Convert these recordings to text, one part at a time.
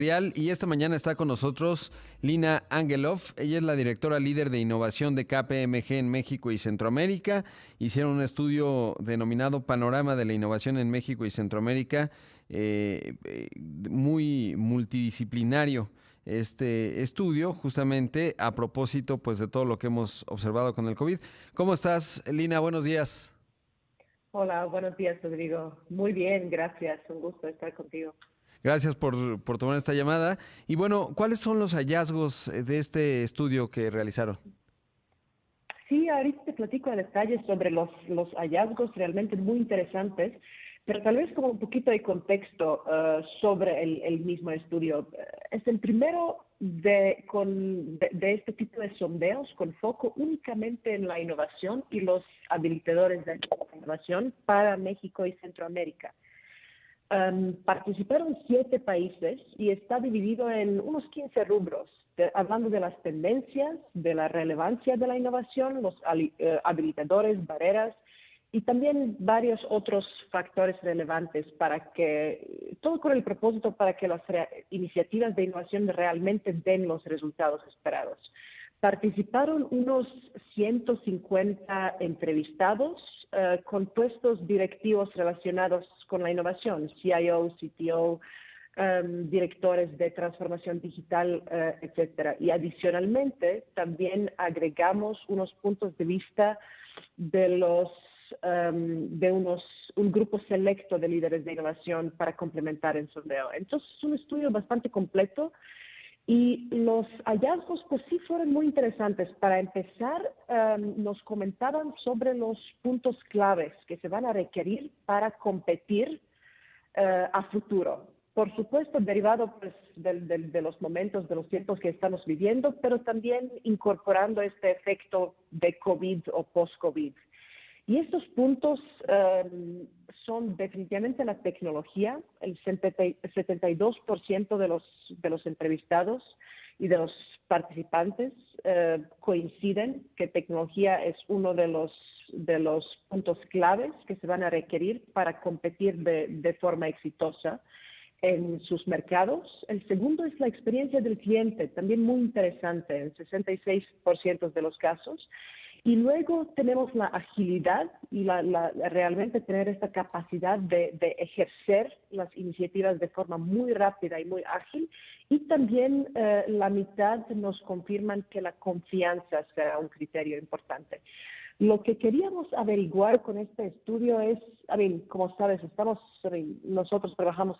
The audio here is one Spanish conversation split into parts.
Y esta mañana está con nosotros Lina Angelov. Ella es la directora líder de innovación de KPMG en México y Centroamérica. Hicieron un estudio denominado Panorama de la Innovación en México y Centroamérica, muy multidisciplinario. Este estudio, justamente a propósito, pues, de todo lo que hemos observado con el COVID. ¿Cómo estás, Lina? Buenos días. Hola, buenos días, Rodrigo. Muy bien, gracias. Un gusto estar contigo. Gracias por tomar esta llamada. Y bueno, ¿cuáles son los hallazgos de este estudio que realizaron? Sí, ahorita te platico a detalle sobre los hallazgos realmente muy interesantes, pero tal vez como un poquito de contexto sobre el mismo estudio. Es el primero de este tipo de sondeos con foco únicamente en la innovación y los habilitadores de la innovación para México y Centroamérica. Participaron 7 países y está dividido en unos 15 rubros, hablando de las tendencias, de la relevancia de la innovación, los habilitadores, barreras y también varios otros factores relevantes para que, todo con el propósito para que las iniciativas de innovación realmente den los resultados esperados. Participaron unos 150 entrevistados con puestos directivos relacionados con la innovación, CIO, CTO, directores de transformación digital, etcétera. Y adicionalmente también agregamos unos puntos de vista de un grupo selecto de líderes de innovación para complementar el sondeo. Entonces es un estudio bastante completo. Y los hallazgos, pues sí, fueron muy interesantes. Para empezar, nos comentaban sobre los puntos claves que se van a requerir para competir a futuro. Por supuesto, derivado pues, de los momentos, de los tiempos que estamos viviendo, pero también incorporando este efecto de COVID o post-COVID. Y estos puntos son definitivamente la tecnología. El 72% de los entrevistados y de los participantes coinciden que tecnología es uno de los puntos claves que se van a requerir para competir de forma exitosa en sus mercados. El segundo es la experiencia del cliente, también muy interesante en 66% de los casos. Y luego tenemos la agilidad y realmente tener esta capacidad de ejercer las iniciativas de forma muy rápida y muy ágil. Y también la mitad nos confirman que la confianza será un criterio importante. Lo que queríamos averiguar con este estudio es, como sabes, nosotros trabajamos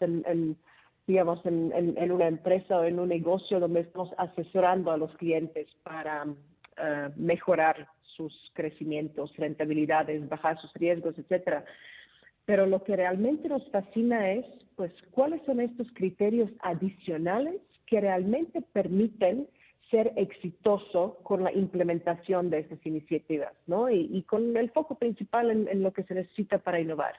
digamos, en una empresa o en un negocio donde estamos asesorando a los clientes para mejorar sus crecimientos, rentabilidades, bajar sus riesgos, etcétera. Pero lo que realmente nos fascina es, pues, cuáles son estos criterios adicionales que realmente permiten ser exitoso con la implementación de estas iniciativas, ¿no? Y con el foco principal en lo que se necesita para innovar.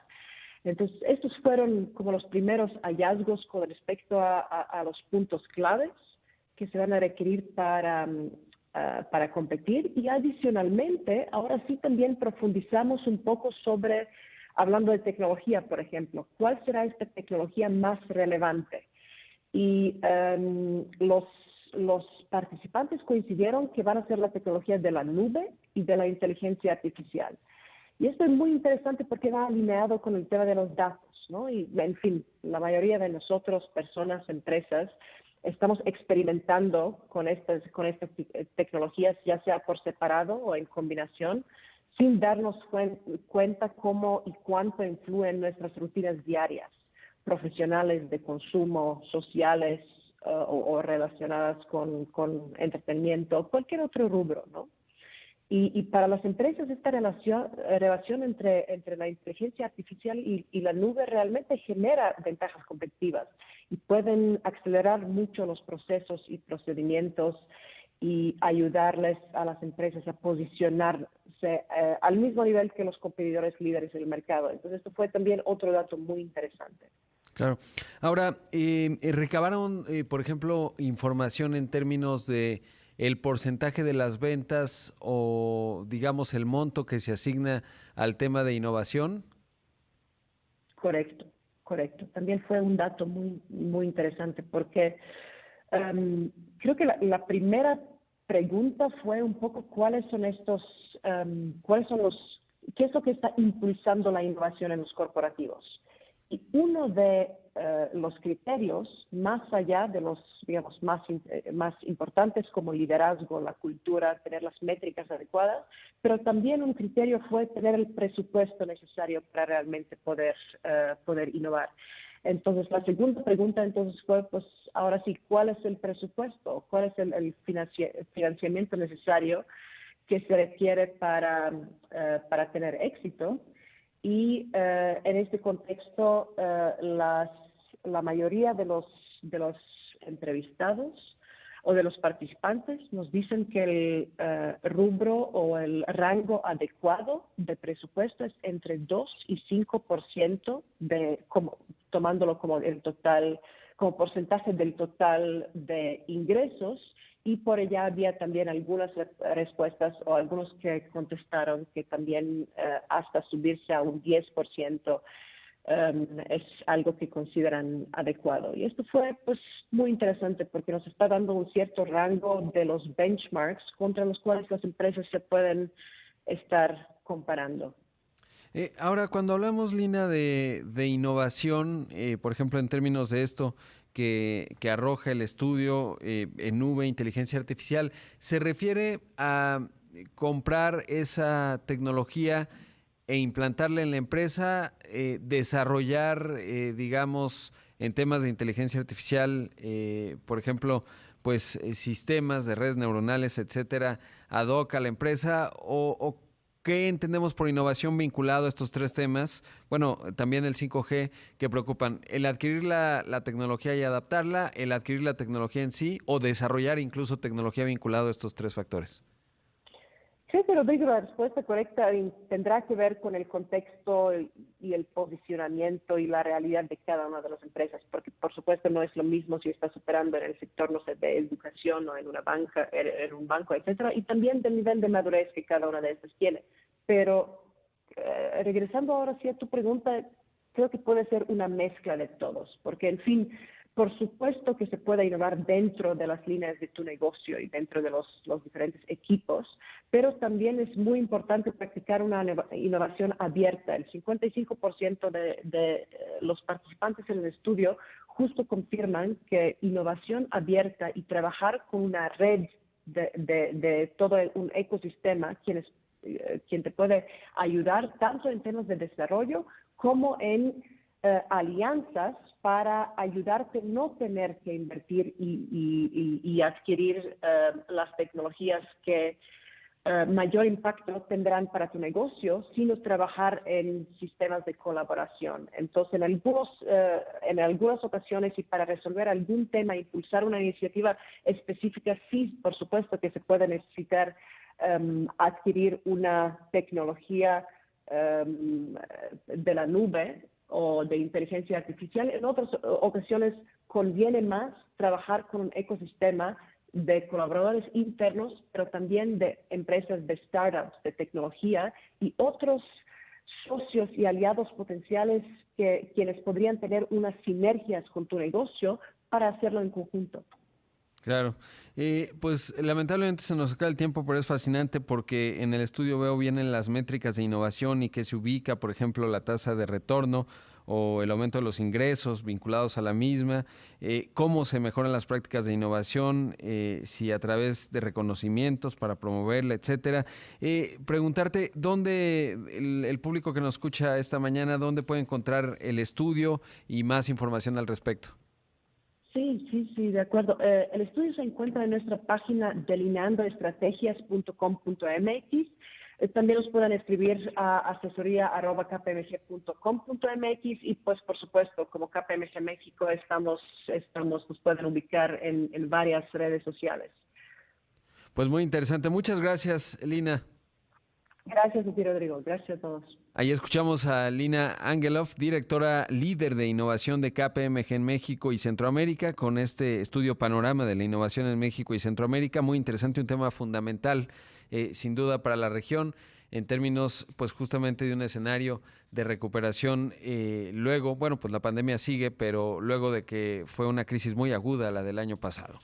Entonces, estos fueron como los primeros hallazgos con respecto a los puntos claves que se van a requerir para competir. Y adicionalmente, ahora sí también profundizamos un poco sobre, hablando de tecnología, por ejemplo, ¿cuál será esta tecnología más relevante? Y los participantes coincidieron que van a ser la tecnología de la nube y de la inteligencia artificial. Y esto es muy interesante porque va alineado con el tema de los datos, ¿no? Y, en fin, la mayoría de nosotros, personas, empresas, estamos experimentando con estas tecnologías, ya sea por separado o en combinación, sin darnos cuenta cómo y cuánto influyen nuestras rutinas diarias, profesionales, de consumo, sociales o relacionadas con entretenimiento, cualquier otro rubro, ¿no? Y para las empresas esta relación entre la inteligencia artificial y la nube realmente genera ventajas competitivas y pueden acelerar mucho los procesos y procedimientos y ayudarles a las empresas a posicionarse al mismo nivel que los competidores líderes del mercado. Entonces, esto fue también otro dato muy interesante. Claro. Ahora, recabaron, por ejemplo, información en términos de el porcentaje de las ventas o, digamos, el monto que se asigna al tema de innovación. Correcto. Correcto. También fue un dato muy, muy interesante porque creo que la primera pregunta fue un poco qué es lo que está impulsando la innovación en los corporativos. Y uno de los criterios, más allá de los, digamos, más importantes como liderazgo, la cultura, tener las métricas adecuadas, pero también un criterio fue tener el presupuesto necesario para realmente poder innovar. Entonces, la segunda pregunta entonces fue, pues, ahora sí, ¿cuál es el presupuesto? ¿Cuál es el financiamiento necesario que se requiere para tener éxito? Y en este contexto, la mayoría de los entrevistados o de los participantes nos dicen que el rubro o el rango adecuado de presupuesto es entre 2 y 5% tomándolo como el total, como porcentaje del total de ingresos. Y por allá había también algunas respuestas o algunos que contestaron que también hasta subirse a un 10% es algo que consideran adecuado. Y esto fue pues muy interesante porque nos está dando un cierto rango de los benchmarks contra los cuales las empresas se pueden estar comparando. Ahora, cuando hablamos, Lina, de innovación, por ejemplo, en términos de esto que arroja el estudio en nube, inteligencia artificial, ¿se refiere a comprar esa tecnología e implantarla en la empresa, desarrollar, digamos, en temas de inteligencia artificial, por ejemplo, pues sistemas de redes neuronales, etcétera, ad hoc a la empresa o ¿qué entendemos por innovación vinculado a estos tres temas? Bueno, también el 5G que preocupan, el adquirir la tecnología y adaptarla, el adquirir la tecnología en sí o desarrollar incluso tecnología vinculado a estos tres factores. Sí, pero digo, la respuesta correcta tendrá que ver con el contexto y el posicionamiento y la realidad de cada una de las empresas, porque por supuesto no es lo mismo si estás operando en el sector, no sé, de educación o en una banca, en un banco, etcétera, y también del nivel de madurez que cada una de estas tiene. Pero regresando ahora sí a tu pregunta, creo que puede ser una mezcla de todos, porque en fin, por supuesto que se puede innovar dentro de las líneas de tu negocio y dentro de los diferentes equipos, pero también es muy importante practicar una innovación abierta. El 55% de los participantes en el estudio justo confirman que innovación abierta y trabajar con una red de todo un ecosistema, quien te puede ayudar tanto en temas de desarrollo como en alianzas para ayudarte a no tener que invertir y adquirir las tecnologías que mayor impacto tendrán para tu negocio, sino trabajar en sistemas de colaboración. Entonces, en algunas ocasiones y para resolver algún tema, impulsar una iniciativa específica, sí, por supuesto que se puede necesitar adquirir una tecnología de la nube o de inteligencia artificial. En otras ocasiones conviene más trabajar con un ecosistema de colaboradores internos, pero también de empresas de startups, de tecnología y otros socios y aliados potenciales quienes podrían tener unas sinergias con tu negocio para hacerlo en conjunto. Claro, pues lamentablemente se nos acaba el tiempo, pero es fascinante porque en el estudio veo bien en las métricas de innovación y que se ubica, por ejemplo, la tasa de retorno o el aumento de los ingresos vinculados a la misma, cómo se mejoran las prácticas de innovación, si a través de reconocimientos para promoverla, etcétera. Preguntarte dónde el público que nos escucha esta mañana, dónde puede encontrar el estudio y más información al respecto. Sí, de acuerdo. El estudio se encuentra en nuestra página delineandoestrategias.com.mx. También nos pueden escribir a asesoría@kpmg.com.mx y pues por supuesto como KPMG México nos pueden ubicar en varias redes sociales. Pues muy interesante. Muchas gracias, Lina. Gracias a ti, Rodrigo. Gracias a todos. Ahí escuchamos a Lina Angelov, directora líder de innovación de KPMG en México y Centroamérica, con este estudio panorama de la innovación en México y Centroamérica. Muy interesante, un tema fundamental, sin duda, para la región. en términos pues justamente de un escenario de recuperación luego, bueno, pues la pandemia sigue, pero luego de que fue una crisis muy aguda la del año pasado.